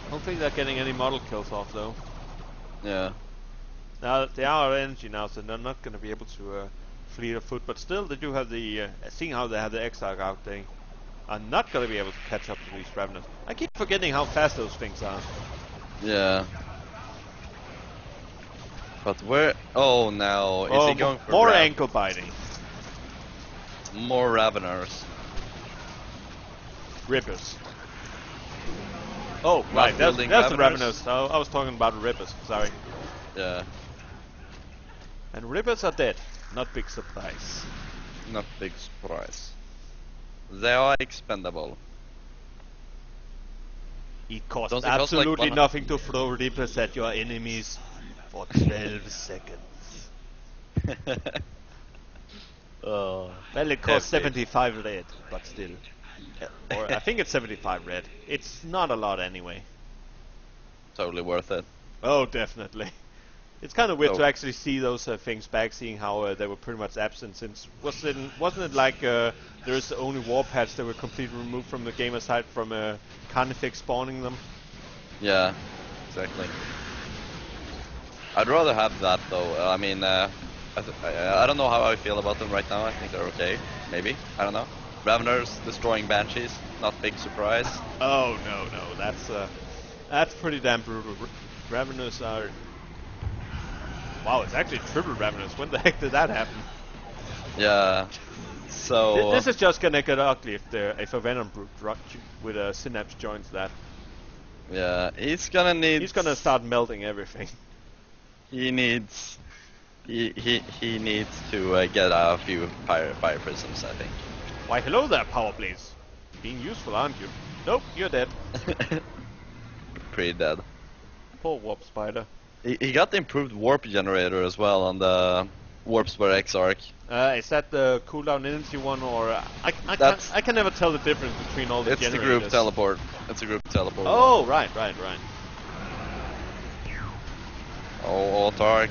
Speaker 1: I don't think they're getting any model kills off though.
Speaker 2: Yeah.
Speaker 1: Now they are out of energy now, so they're not gonna be able to fleet of foot, but still they do have the seeing how they have the Exarch out, they are not going to be able to catch up to these Ravenous. I keep forgetting how fast those things are.
Speaker 2: Yeah. But where... Oh no, is he going for
Speaker 1: more ankle biting?
Speaker 2: More Raveners.
Speaker 1: Rippers. Oh, right, that's the Ravenous. I was talking about Rippers, sorry.
Speaker 2: Yeah.
Speaker 1: And Rippers are dead. Not big surprise.
Speaker 2: Not big surprise. They are expendable.
Speaker 1: It costs
Speaker 2: Don't it cost, like,
Speaker 1: absolutely
Speaker 2: 100
Speaker 1: nothing to throw Rippers at your enemies for 12 seconds.
Speaker 2: Oh,
Speaker 1: Well, it costs
Speaker 2: hefty.
Speaker 1: 75 red, but still. Or I think it's 75 red. It's not a lot anyway.
Speaker 2: Totally worth it.
Speaker 1: Oh, definitely. It's kind of weird
Speaker 2: Oh.
Speaker 1: to actually see those things back, seeing how they were pretty much absent since... Wasn't it like there's only warpads that were completely removed from the game aside from Carnifex spawning them?
Speaker 2: Yeah, exactly. I'd rather have that though. I mean, I don't know how I feel about them right now. I think they're okay. Maybe. I don't know. Raveners destroying Banshees. Not big surprise.
Speaker 1: Oh, no. That's pretty damn brutal. Raveners are... Wow, it's actually triple Raveners. When the heck did that happen?
Speaker 2: Yeah. So...
Speaker 1: This is just gonna get ugly if a Venom Brute with a Synapse joins that.
Speaker 2: Yeah, he's gonna need...
Speaker 1: He's gonna start melting everything.
Speaker 2: He needs... He needs to get a few fire prisms, I think.
Speaker 1: Why, hello there, Power Blaze. Being useful, aren't you? Nope, you're dead.
Speaker 2: Pretty dead.
Speaker 1: Poor Warp Spider.
Speaker 2: He got the improved warp generator as well on the Warp Spire Exarch.
Speaker 1: Is that the cooldown energy one, or I can never tell the difference between all the
Speaker 2: It's the
Speaker 1: generators.
Speaker 2: group teleport. It's a group teleport.
Speaker 1: Oh, right.
Speaker 2: Oh, Autark.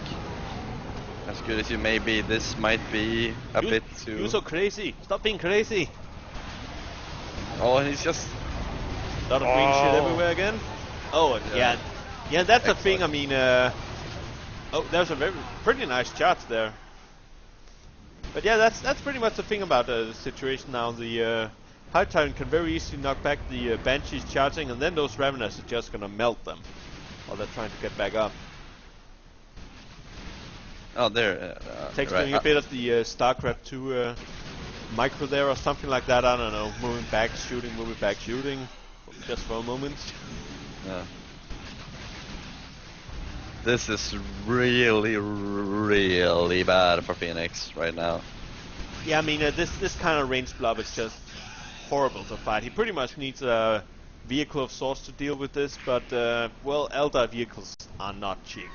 Speaker 2: As good as you may be, this might be a bit too...
Speaker 1: You're so crazy. Stop being crazy.
Speaker 2: Oh, and he's just...
Speaker 1: Lot of green shit everywhere again. Oh, yeah. Yeah, that's the thing. I mean, oh, there's a pretty nice chart there. But yeah, that's pretty much the thing about the situation now. The High Titan can very easily knock back the Banshees charging, and then those Raveners are just gonna melt them while they're trying to get back up.
Speaker 2: Oh, there.
Speaker 1: Takes
Speaker 2: right.
Speaker 1: doing a bit of the StarCraft 2 micro there or something like that. I don't know. Moving back, shooting, just for a moment.
Speaker 2: Yeah. This is really, really bad for Phoenix right now.
Speaker 1: Yeah, I mean, this kind of range blob is just horrible to fight. He pretty much needs a vehicle of sorts to deal with this, but, well, Eldar vehicles are not cheap.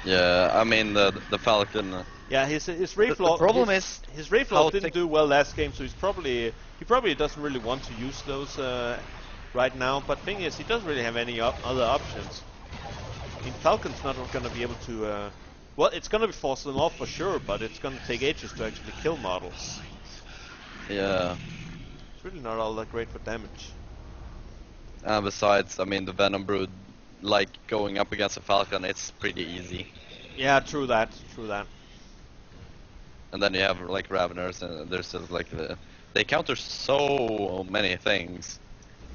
Speaker 2: Yeah, I mean, the Falcon...
Speaker 1: Yeah, his Rayflaw...
Speaker 2: The problem is...
Speaker 1: His Rayflaw didn't do well last game, so he probably doesn't really want to use those right now, but thing is, he doesn't really have any other options. I mean, Falcon's not going to be able to... well, it's going to be force them off for sure, but it's going to take ages to actually kill models.
Speaker 2: Yeah.
Speaker 1: It's really not all that great for damage.
Speaker 2: And besides, I mean, the Venom Brood, like, going up against a Falcon, it's pretty easy.
Speaker 1: Yeah, true that.
Speaker 2: And then you have, like, Raveners, and there's just, like, they counter so many things.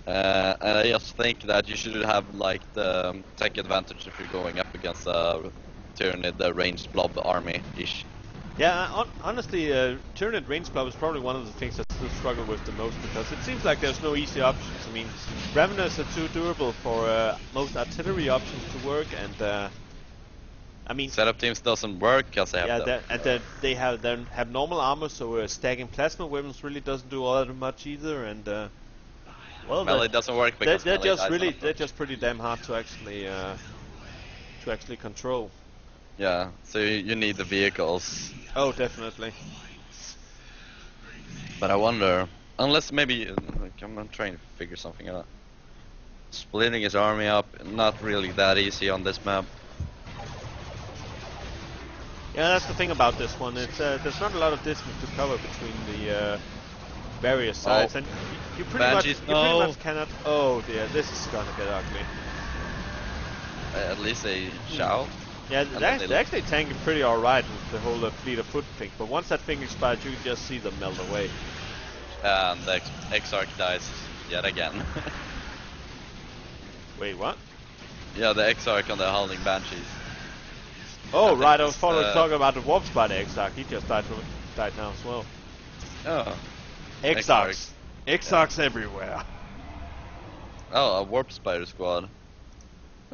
Speaker 2: And I just think that you should have, like, the tech advantage if you're going up against a Tyrannid, the ranged blob army-ish.
Speaker 1: Yeah, honestly, Tyrannid range blob is probably one of the things I still struggle with the most, because it seems like there's no easy options. I mean, Raveners are too durable for most artillery options to work, and I mean,
Speaker 2: setup teams doesn't work because they have
Speaker 1: they have normal armor, so stacking plasma weapons really doesn't do all that much either, and well,
Speaker 2: melee doesn't work because
Speaker 1: they're just pretty damn hard to actually control.
Speaker 2: Yeah, so you need the vehicles.
Speaker 1: Oh, definitely.
Speaker 2: But I wonder, unless maybe I'm trying to figure something out. Splitting his army up, not really that easy on this map.
Speaker 1: Yeah, that's the thing about this one. It's there's not a lot of distance to cover between the various sides, and you pretty much cannot. Oh dear, this is gonna get ugly.
Speaker 2: At least they shout.
Speaker 1: Yeah, they're actually tanking pretty alright with the whole fleet of foot thing, but once that thing expires, you can just see them melt away.
Speaker 2: And the Exarch dies yet again.
Speaker 1: Wait, what?
Speaker 2: Yeah, the Exarch on the Howling Banshees.
Speaker 1: Oh, right, I was talking about the Warp Spider Exarch. He just died now as well.
Speaker 2: Oh.
Speaker 1: Exarchs. Exarchs everywhere.
Speaker 2: Oh, a Warp Spider squad.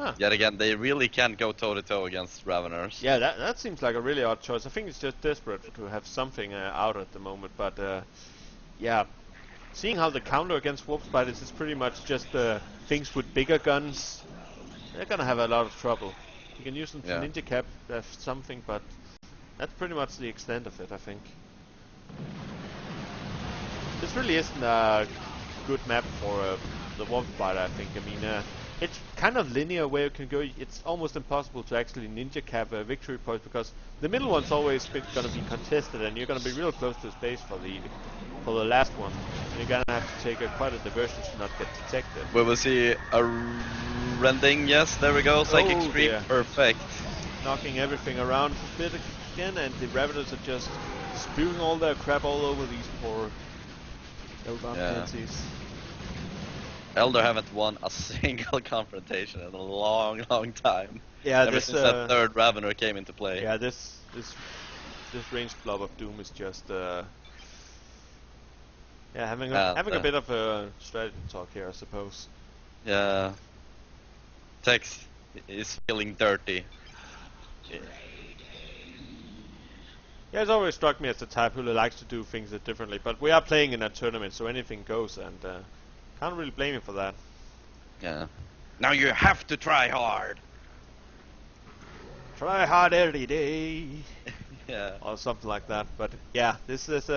Speaker 1: Huh.
Speaker 2: Yet again, they really can't go toe-to-toe against Raveners.
Speaker 1: Yeah, that seems like a really odd choice. I think it's just desperate to have something out at the moment, but yeah. Seeing how the counter against Warp Spiders is pretty much just things with bigger guns, they're gonna have a lot of trouble. You can use them for Ninja Cap, something, but that's pretty much the extent of it, I think. This really isn't a good map for the Warp Spider, I think. I mean, it's kind of linear where you can go. It's almost impossible to actually Ninja Cap victory points because the middle one's always gonna be contested, and you're gonna be real close to space for the last one. You're gonna have to take quite a diversion to not get detected.
Speaker 2: We will see a rending. Yes, there we go. Psychic Streak, perfect.
Speaker 1: Knocking everything around a bit again, and the Raveners are just spewing all their crap all over these poor Eldar fancies.
Speaker 2: Eldar haven't won a single confrontation in a long, long time.
Speaker 1: Yeah,
Speaker 2: ever since that third Ravener came into play.
Speaker 1: Yeah, this ranged blob of doom is just having a bit of a strategy talk here, I suppose.
Speaker 2: Yeah. Tex is feeling dirty.
Speaker 1: Yeah, it's always struck me as the type who likes to do things differently, but we are playing in a tournament, so anything goes, and can't really blame him for that.
Speaker 2: Yeah. Now you have to try hard.
Speaker 1: Try hard every day.
Speaker 2: Yeah.
Speaker 1: Or something like that. But yeah, this is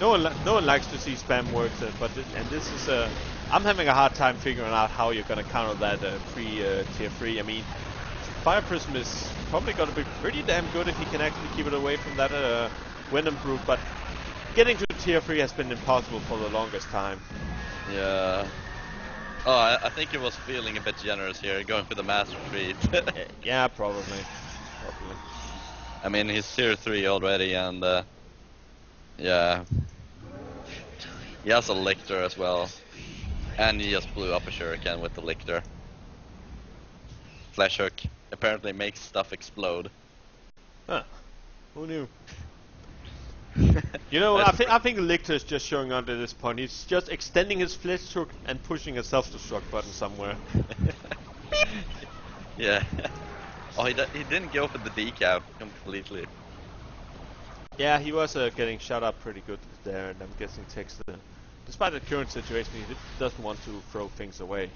Speaker 1: no one likes to see spam work, but this is I'm having a hard time figuring out how you're gonna counter that tier 3. I mean, Fire Prism is probably gonna be pretty damn good if he can actually keep it away from that Venom Brute, but getting to tier 3 has been impossible for the longest time.
Speaker 2: Yeah. Oh, I think he was feeling a bit generous here, going for the Master Treat.
Speaker 1: Yeah, probably.
Speaker 2: I mean, he's tier 3 already, and yeah. He has a Lictor as well. And he just blew up a Shuriken with the Lictor. Flash Hook apparently makes stuff explode.
Speaker 1: Huh. Who knew? You know, I think the Lictor is just showing up at this point. He's just extending his Flash Hook and pushing a self-destruct button somewhere.
Speaker 2: Yeah. Oh, he didn't go for the decap completely.
Speaker 1: Yeah, he was getting shot up pretty good there, and I'm guessing Tex, despite the current situation, he doesn't want to throw things away.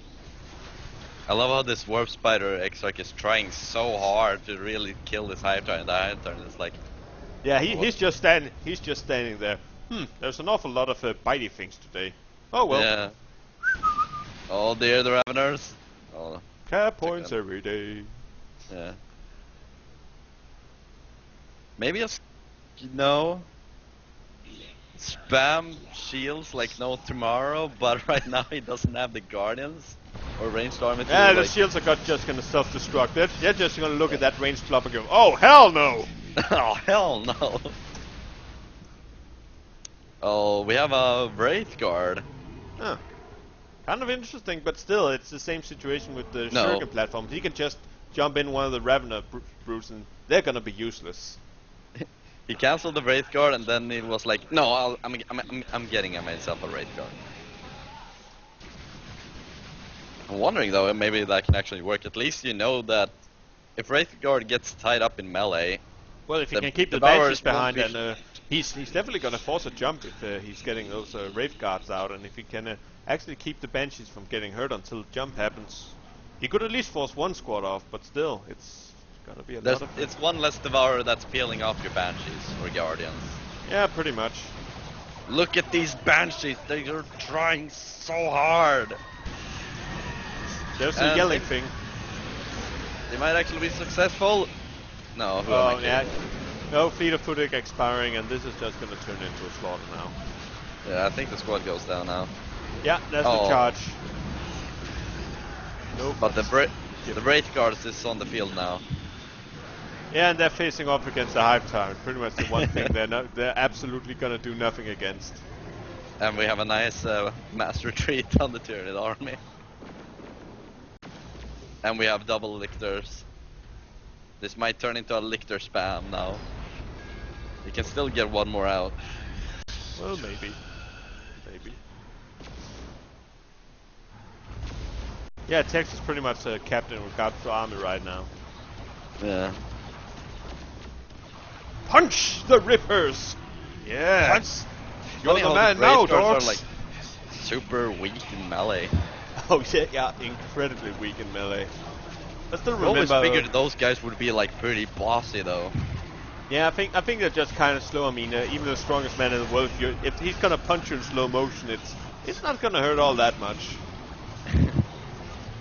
Speaker 2: I love how this Warp Spider X-Arc is trying so hard to really kill this Hive Turn, and the Hive Turn is like...
Speaker 1: Yeah, he's just standing there. There's an awful lot of bitey things today. Oh well.
Speaker 2: Yeah. Oh dear, the Raveners. Oh.
Speaker 1: Cap points every day.
Speaker 2: Yeah. Maybe spam shields like no tomorrow, but right now he doesn't have the Guardians or ranged army.
Speaker 1: Yeah, the shields are just gonna self-destruct. They're just gonna look at that ranged blob and go, oh hell no!
Speaker 2: Oh hell no! Oh, we have a Wraith Guard.
Speaker 1: Huh. Kind of interesting, but still, it's the same situation with the Shuriken platform. He can just jump in one of the Ravener brutes and they're gonna be useless.
Speaker 2: He cancelled the Wraith Guard and then he was like, no, I'm getting myself a Wraith Guard. I'm wondering though, maybe that can actually work. At least you know that if Wraith Guard gets tied up in melee...
Speaker 1: Well, if he can keep the Banshees behind, and he's definitely gonna force a jump if he's getting those Wraith Guards out, and if he can actually keep the Banshees from getting hurt until the jump happens. He could at least force one squad off, but still, it's gonna be a lot of...
Speaker 2: It's one less Devourer that's peeling off your Banshees or Guardians.
Speaker 1: Yeah, pretty much.
Speaker 2: Look at these Banshees, they are trying so hard!
Speaker 1: There's a yelling thing.
Speaker 2: They might actually be successful. No,
Speaker 1: no, Fleet of Foot expiring, and this is just gonna turn into a slaughter now.
Speaker 2: Yeah, I think the squad goes down now.
Speaker 1: Yeah, that's the charge.
Speaker 2: Nope. But the Wraith Guards is on the field now.
Speaker 1: Yeah, and they're facing off against the Hive Tyrant. Pretty much the one thing they're absolutely gonna do nothing against.
Speaker 2: And we have a nice mass retreat on the Tyranid army. And we have double Lictors. This might turn into a Lictor spam now. You can still get one more out.
Speaker 1: Well, maybe. Maybe. Yeah, Tex is pretty much a captain in regards to army right now.
Speaker 2: Yeah.
Speaker 1: Punch the Rippers! Yes! You're
Speaker 2: Funny
Speaker 1: the
Speaker 2: how
Speaker 1: man
Speaker 2: the
Speaker 1: now,
Speaker 2: Great Guards
Speaker 1: dogs!
Speaker 2: are like super weak in melee.
Speaker 1: Oh yeah, incredibly weak in melee. I still
Speaker 2: I always
Speaker 1: remember.
Speaker 2: figured those guys would be like pretty bossy though.
Speaker 1: Yeah, I think they're just kind of slow. I mean, even the strongest man in the world, if he's gonna punch you in slow motion, it's not gonna hurt all that much.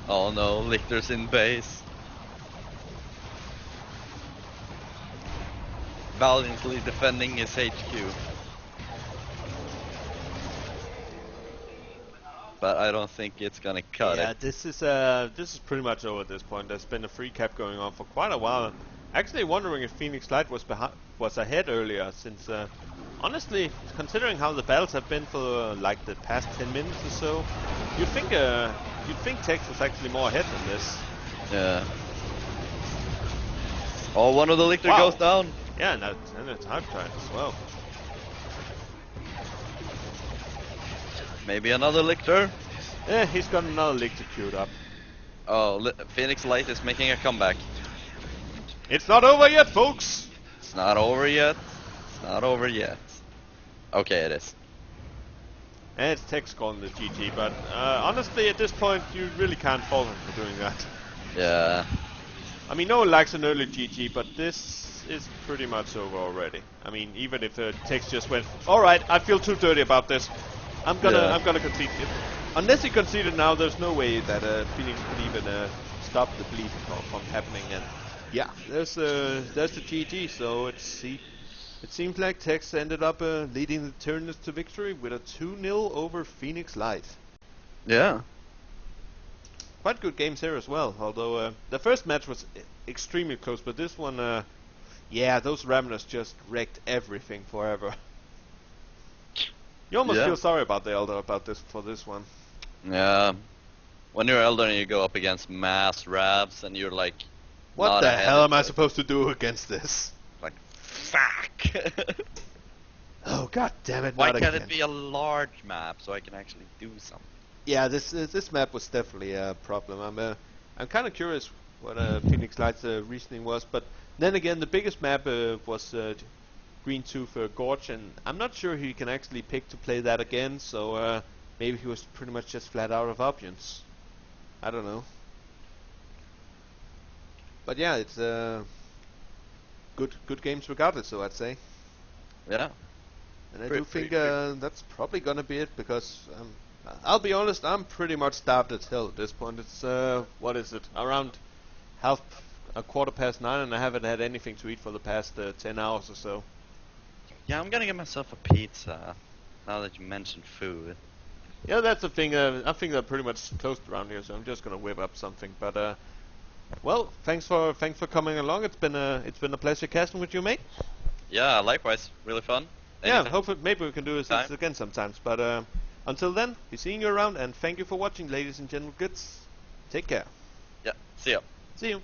Speaker 2: Oh no, Lictor's in base. Valiantly defending his HQ. But I don't think it's gonna cut
Speaker 1: Yeah,
Speaker 2: it.
Speaker 1: this is pretty much over at this point. There's been a free cap going on for quite a while. Actually, wondering if Phoenixlight was ahead earlier, since honestly, considering how the battles have been for like the past 10 minutes or so, you'd think Tex was actually more ahead than this.
Speaker 2: Yeah. Oh, one of the Lictor
Speaker 1: Wow.
Speaker 2: goes down.
Speaker 1: Yeah, and it's hard time as well.
Speaker 2: Maybe another Lictor.
Speaker 1: Yeah, he's got another Lictor queued up.
Speaker 2: Oh, Phoenixlight is making a comeback.
Speaker 1: It's not over yet, folks!
Speaker 2: It's not over yet. It's not over yet. Okay, it is.
Speaker 1: And it's Tex calling the GG, but honestly, at this point, you really can't fault him for doing that.
Speaker 2: Yeah.
Speaker 1: I mean, no one likes an early GG, but this is pretty much over already. I mean, even if Tex just went, alright, I feel too dirty about this. I'm gonna concede it. Unless he conceded now, there's no way that Phoenix could even stop the bleed from happening. And yeah, there's the GG. So it seems like Tex ended up leading the Tourney to victory with a 2-0 over Phoenixlight.
Speaker 2: Yeah.
Speaker 1: Quite good games here as well. Although the first match was extremely close, but this one, yeah, those Raveners just wrecked everything forever. You almost feel sorry about the Elder for this one.
Speaker 2: Yeah. When you're Elder and you go up against mass Ravs and you're like,
Speaker 1: What the hell am I supposed to do against this?
Speaker 2: like, fuck.
Speaker 1: Oh god damn it!
Speaker 2: Why
Speaker 1: not
Speaker 2: can't
Speaker 1: again.
Speaker 2: it be a large map so I can actually do something?
Speaker 1: Yeah, this map was definitely a problem. I'm kind of curious what Phoenixlight's reasoning was, but then again, the biggest map was Green Tooth Gorge, and I'm not sure he can actually pick to play that again. So maybe he was pretty much just flat out of options. I don't know. But yeah, it's good games regardless. So I'd say.
Speaker 2: Yeah.
Speaker 1: And I do think that's probably gonna be it, because I'll be honest, I'm pretty much starved as hell at this point. It's what is it? Around a 9:15, and I haven't had anything to eat for the past 10 hours or so.
Speaker 2: Yeah, I'm gonna get myself a pizza. Now that you mentioned food.
Speaker 1: Yeah, that's the thing. I think they're pretty much closed around here, so I'm just gonna whip up something. But well, thanks for coming along. It's been a pleasure casting with you, mate.
Speaker 2: Yeah, likewise. Really fun.
Speaker 1: Yeah,
Speaker 2: Anytime.
Speaker 1: hopefully maybe we can do this again sometimes. But until then, be seeing you around, and thank you for watching, ladies and gentlemen. Goods. Take care.
Speaker 2: Yeah, see ya.
Speaker 1: See you.